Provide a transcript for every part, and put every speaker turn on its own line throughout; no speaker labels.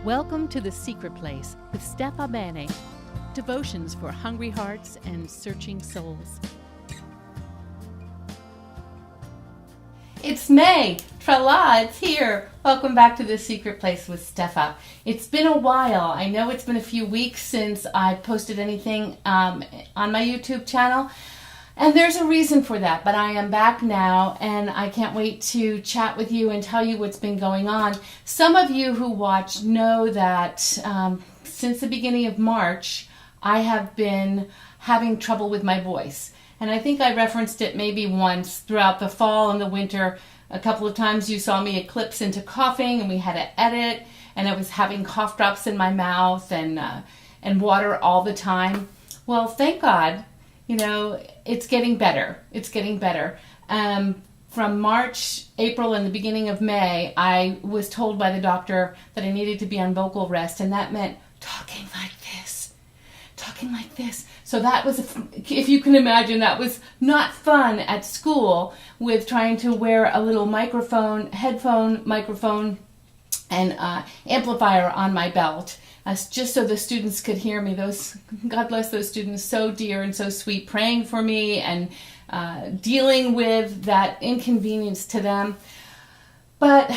Welcome to The Secret Place with Bennett. Devotions for hungry hearts and searching souls. It's May. Tra-la, it's here. Welcome back to The Secret Place with Steffa. It's been a while. I know it's been a few weeks since I posted anything on my YouTube channel. And there's a reason for that, but I am back now, and I can't wait to chat with you and tell you what's been going on. Some of you who watch know that since the beginning of March, I have been having trouble with my voice. And I think I referenced it maybe once throughout the fall and the winter. A couple of times you saw me eclipse into coughing, and we had to edit, and I was having cough drops in my mouth and water all the time. Well, thank God. You know, it's getting better. It's getting better. From March, April, and the beginning of May, I was told by the doctor that I needed to be on vocal rest, and that meant talking like this. Talking like this. So that was, if you can imagine, that was not fun at school with trying to wear a little headphone microphone, and amplifier on my belt. Just so the students could hear me. God bless those students, so dear and so sweet, praying for me and dealing with that inconvenience to them. But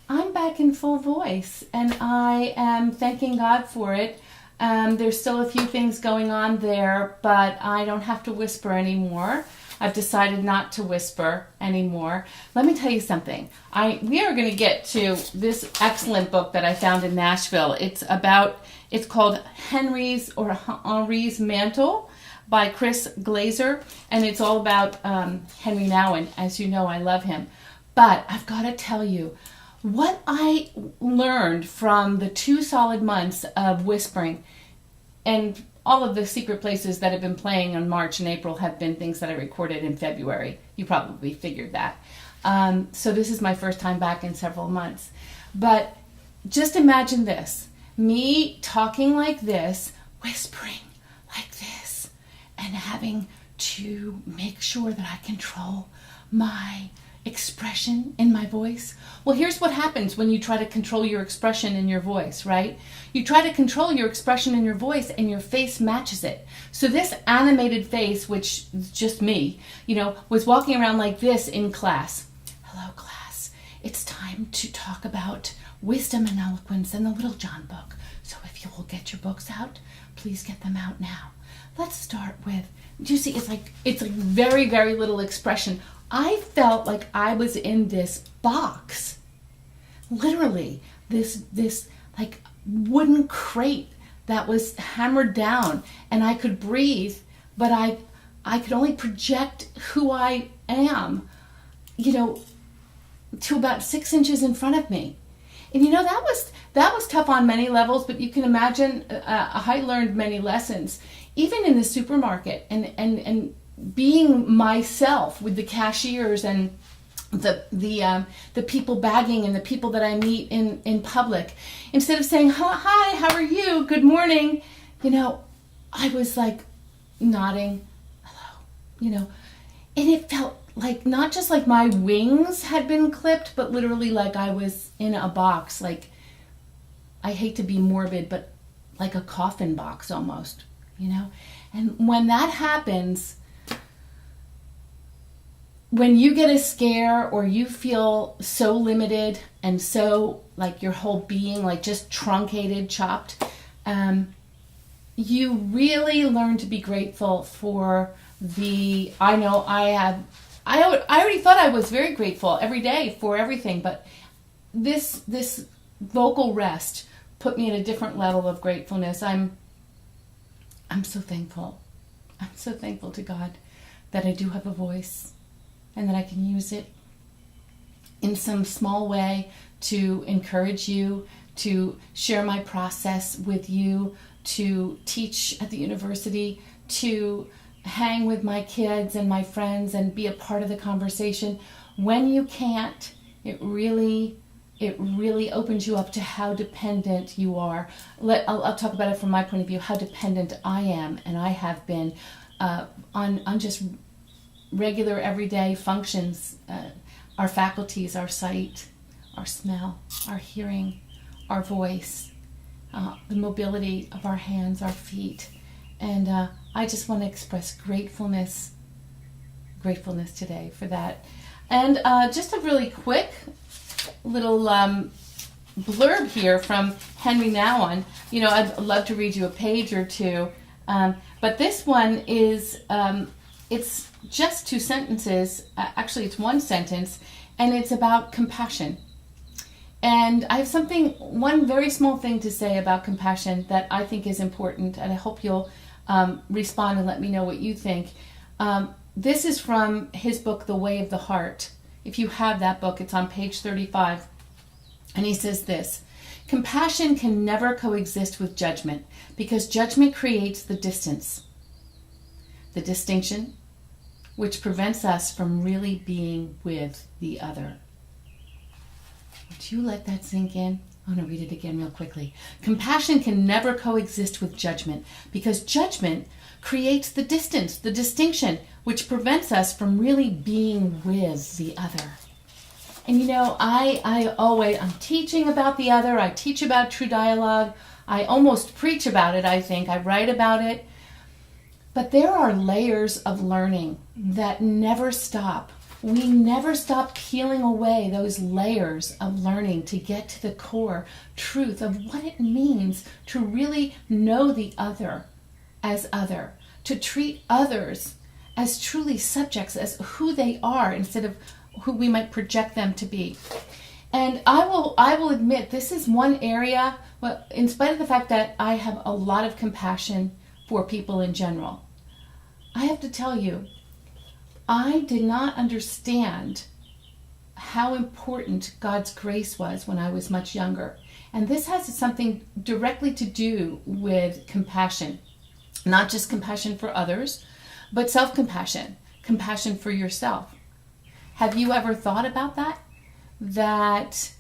I'm back in full voice, and I am thanking God for it. There's still a few things going on there, but I don't have to whisper anymore. I've decided not to whisper anymore. Let me tell you something. We are going to get to this excellent book that I found in Nashville. It's called Henri's Mantle by Chris Glaser, and it's all about Henri Nouwen. As you know, I love him. But I've got to tell you, what I learned from the 2 solid months of whispering, and all of the secret places that have been playing in March and April have been things that I recorded in February. You probably figured that. So this is my first time back in several months. But just imagine this. Me talking like this, whispering like this, and having to make sure that I control my expression in my voice. Well, here's what happens when you try to control your expression in your voice, right? You try to control your expression in your voice, and your face matches it. So this animated face, which is just me, was walking around like this in class. Hello, class. It's time to talk about wisdom and eloquence in the Little John book. So if you will get your books out, please get them out now. Let's start with, do you see, it's like very, very little expression. I felt like I was in this box, literally this like wooden crate that was hammered down, and I could breathe, but I could only project who I am, to about 6 inches in front of me. And that was tough on many levels, but you can imagine I learned many lessons, even in the supermarket, and being myself with the cashiers and the people bagging and the people that I meet in public. Instead of saying, hi, how are you? Good morning. I was like nodding, hello, and it felt like not just like my wings had been clipped, but literally like I was in a box. Like, I hate to be morbid, but like a coffin box almost, And when that happens, when you get a scare or you feel so limited and so like your whole being like just truncated, chopped, you really learn to be grateful for I already thought I was very grateful every day for everything, but this vocal rest put me at a different level of gratefulness. I'm so thankful. I'm so thankful to God that I do have a voice, and that I can use it in some small way to encourage you, to share my process with you, to teach at the university, to hang with my kids and my friends and be a part of the conversation. When you can't, it really opens you up to how dependent you are. I'll talk about it from my point of view, how dependent I am, and I have been on just regular everyday functions, our faculties, our sight, our smell, our hearing, our voice, the mobility of our hands, our feet. And I just want to express gratefulness today for that. And just a really quick little blurb here from Henri Nouwen. I'd love to read you a page or two, but this one is, it's just 2 sentences. Actually, it's 1 sentence, and it's about compassion. And I have one very small thing to say about compassion that I think is important, and I hope you'll respond and let me know what you think. This is from his book, The Way of the Heart. If you have that book, it's on page 35. And he says this: compassion can never coexist with judgment because judgment creates the distance, the distinction, which prevents us from really being with the other. Would you let that sink in? I'm going to read it again real quickly. Compassion can never coexist with judgment because judgment creates the distance, the distinction, which prevents us from really being with the other. And I'm teaching about the other. I teach about true dialogue. I almost preach about it, I think. I write about it. But there are layers of learning that never stop. We never stop peeling away those layers of learning to get to the core truth of what it means to really know the other as other, to treat others as truly subjects, as who they are instead of who we might project them to be. And I will admit, this is one area, well, in spite of the fact that I have a lot of compassion for people in general, I have to tell you, I did not understand how important God's grace was when I was much younger. And this has something directly to do with compassion. Not just compassion for others, but self-compassion, compassion for yourself. Have you ever thought about that? That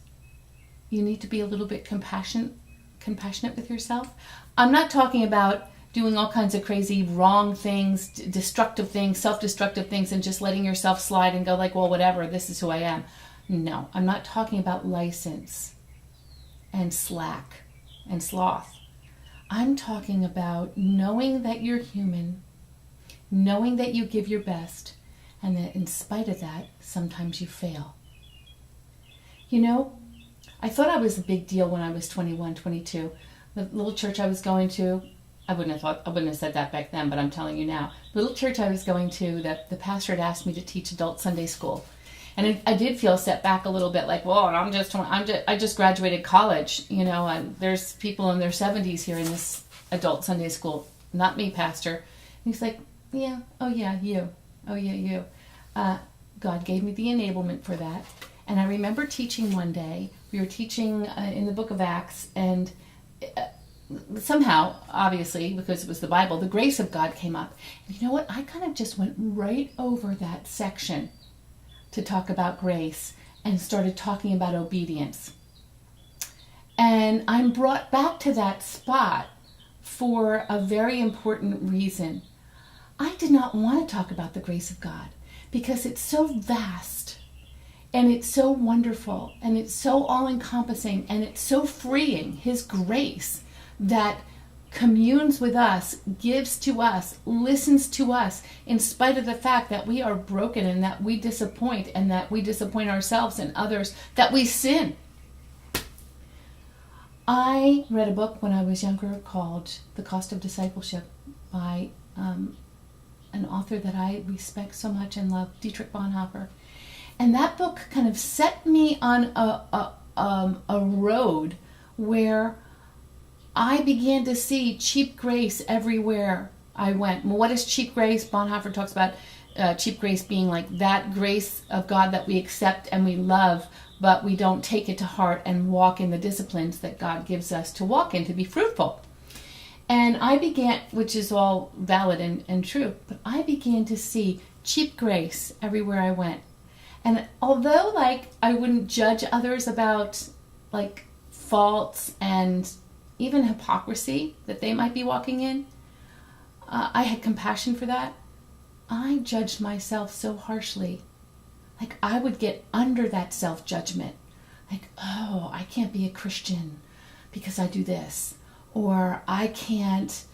you need to be a little bit compassionate with yourself? I'm not talking about doing all kinds of crazy wrong things, destructive things, self-destructive things, and just letting yourself slide and go like, well, whatever, this is who I am. No, I'm not talking about license and slack and sloth. I'm talking about knowing that you're human, knowing that you give your best, and that in spite of that, sometimes you fail. I thought I was a big deal when I was 21, 22. The little church I was going to, I wouldn't have said that back then, but I'm telling you now. The little church I was going to, that the pastor had asked me to teach adult Sunday school. And I did feel set back a little bit, like, whoa, I just graduated college, and there's people in their 70s here in this adult Sunday school. Not me, pastor. And he's like, yeah, oh yeah, you. Oh yeah, you. God gave me the enablement for that. And I remember teaching one day. We were teaching in the book of Acts, and somehow, obviously, because it was the Bible, the grace of God came up. And you know what? I kind of just went right over that section to talk about grace and started talking about obedience. And I'm brought back to that spot for a very important reason. I did not want to talk about the grace of God because it's so vast and it's so wonderful and it's so all-encompassing and it's so freeing, His grace that communes with us, gives to us, listens to us, in spite of the fact that we are broken and that we disappoint and that we disappoint ourselves and others, that we sin. I read a book when I was younger called The Cost of Discipleship by an author that I respect so much and love, Dietrich Bonhoeffer. And that book kind of set me on a road where I began to see cheap grace everywhere I went. Well, what is cheap grace? Bonhoeffer talks about cheap grace being like that grace of God that we accept and we love, but we don't take it to heart and walk in the disciplines that God gives us to walk in, to be fruitful. And I began, which is all valid and true, but I began to see cheap grace everywhere I went. And although I wouldn't judge others about faults and even hypocrisy that they might be walking in, I had compassion for that. I judged myself so harshly. I would get under that self-judgment. Oh, I can't be a Christian. because I do this, or I can't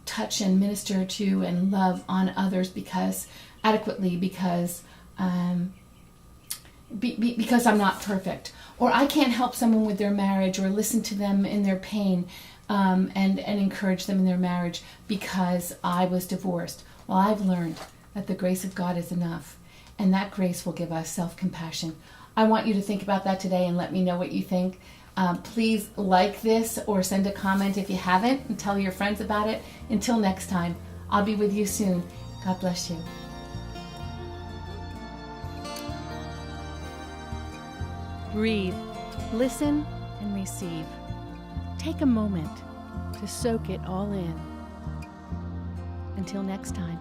touch and minister to and love on others because because I'm not perfect, or I can't help someone with their marriage or listen to them in their pain and encourage them in their marriage because I was divorced. Well, I've learned that the grace of God is enough, and that grace will give us self-compassion. I want you to think about that today and let me know what you think. Please like this or send a comment if you haven't, and tell your friends about it. Until next time, I'll be with you soon. God bless you. Breathe, listen, and receive. Take a moment to soak it all in. Until next time.